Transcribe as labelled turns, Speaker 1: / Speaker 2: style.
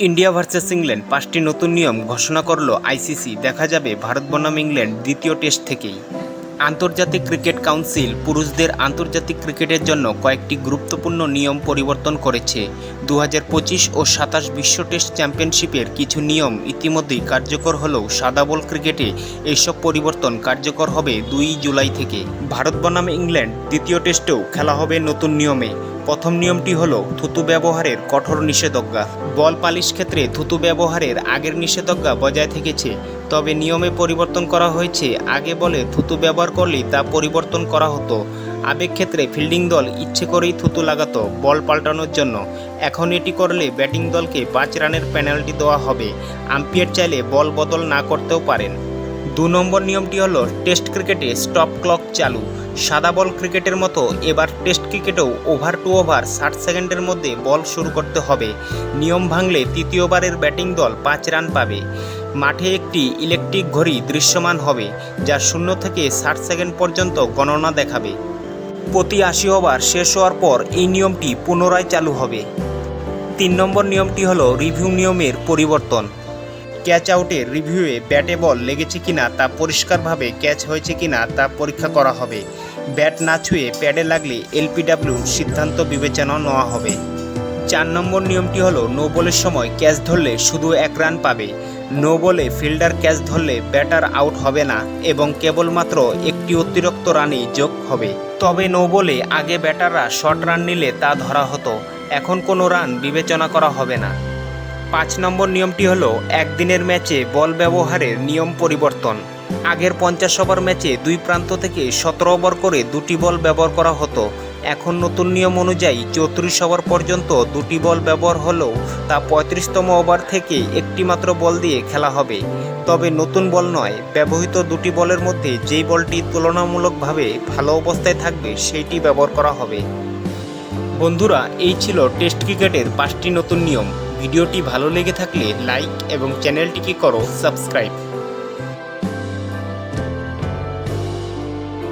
Speaker 1: India versus England ৫টি নতুন নিয়ম ঘোষণা করল আইসিসি। দেখা যাবে ভারত বনাম ইংল্যান্ড দ্বিতীয় টেস্ট থেকেই। আন্তর্জাতিক ক্রিকেট কাউন্সিল পুরুষদের আন্তর্জাতিক ক্রিকেটের জন্য কয়েকটি গুরুত্বপূর্ণ নিয়ম পরিবর্তন করেছে। ২০২৫ ও ২৭ বিশ্ব টেস্ট চ্যাম্পিয়নশিপের কিছু নিয়ম ইতিমধ্যেই কার্যকর হলেও সাদা বল ক্রিকেটে এইসব পরিবর্তন কার্যকর হবে ২ জুলাই থেকে। ভারত বনাম ইংল্যান্ড দ্বিতীয় টেস্টেও খেলা হবে নতুন নিয়মে। প্রথম নিয়মটি হলো থুতু ব্যবহারের কঠোর নিষেধাজ্ঞা। বল পালিশ ক্ষেত্রে থুতু ব্যবহারের আগের নিষেধাজ্ঞা বজায় থেকেছে, তবে নিয়মে পরিবর্তন করা হয়েছে। আগে বলে থুতু ব্যবহার করলেই তা পরিবর্তন করা হতো। আবেগ ক্ষেত্রে ফিল্ডিং দল ইচ্ছে করেই থুতু লাগাতো বল পাল্টানোর জন্য। এখন এটি করলে ব্যাটিং দলকে ৫ রানের পেনাল্টি দেওয়া হবে। আম্পায়ার চাইলে বল বদল না করতেও পারেন। ২ নম্বর নিয়মটি হলো টেস্ট ক্রিকেটে স্টপ ক্লক চালু। সাদা বল ক্রিকেটের মতো এবার টেস্ট ক্রিকেটেও ওভার টু ওভার ৬০ সেকেন্ডের মধ্যে বল শুরু করতে হবে। নিয়ম ভাঙলে তৃতীয়বারের ব্যাটিং দল ৫ রান পাবে। মাঠে একটি ইলেকট্রিক ঘড়ি দৃশ্যমান হবে, যা ০ থেকে ৬০ সেকেন্ড পর্যন্ত গণনা দেখাবে। প্রতি ৮০ ওভার শেষ হওয়ার পর এই নিয়মটি পুনরায় চালু হবে। ৩ নম্বর নিয়মটি হলো রিভিউ নিয়মের পরিবর্তন। ক্যাচ আউটের রিভিউয়ে ব্যাটে বল লেগেছে কিনা তা পরিষ্কারভাবে ক্যাচ হয়েছে কিনা তা পরীক্ষা করা হবে। ব্যাট না ছুঁয়ে প্যাডে লাগলে এলপিডব্লিউর সিদ্ধান্ত বিবেচনা নেওয়া হবে। ৪ নম্বর নিয়মটি হলো নো বলের সময় ক্যাচ ধরলে শুধু ১ রান পাবে। নো বলে ফিল্ডার ক্যাচ ধরলে ব্যাটার আউট হবে না এবং কেবলমাত্র একটি অতিরিক্ত রানই যোগ হবে। তবে নো বলে আগে ব্যাটাররা শর্ট রান নিলে তা ধরা হতো, এখন কোনো রান বিবেচনা করা হবে না। ৫ নম্বর নিয়মটি হলো একদিনের ম্যাচে বল ব্যবহারের নিয়ম পরিবর্তন। আগের ৫০ ওভার ম্যাচে দুই প্রান্ত থেকে ১৭ ওভার করে দুটি বল ব্যবহার করা হতো। এখন নতুন নিয়ম অনুযায়ী ৩৪ ওভার পর্যন্ত দুটি বল ব্যবহার হলেও তা ৩৫তম ওভার থেকে একটি মাত্র বল দিয়ে খেলা হবে। তবে নতুন বল নয়, ব্যবহৃত দুটি বলের মধ্যে যেই বলটি তুলনামূলকভাবে ভালো অবস্থায় থাকবে সেইটি ব্যবহার করা হবে। বন্ধুরা, এই ছিল টেস্ট ক্রিকেটের ৫টি নতুন নিয়ম। ভিডিওটি ভালো লেগে থাকলে লাইক এবং চ্যানেলটিকে করো সাবস্ক্রাইব।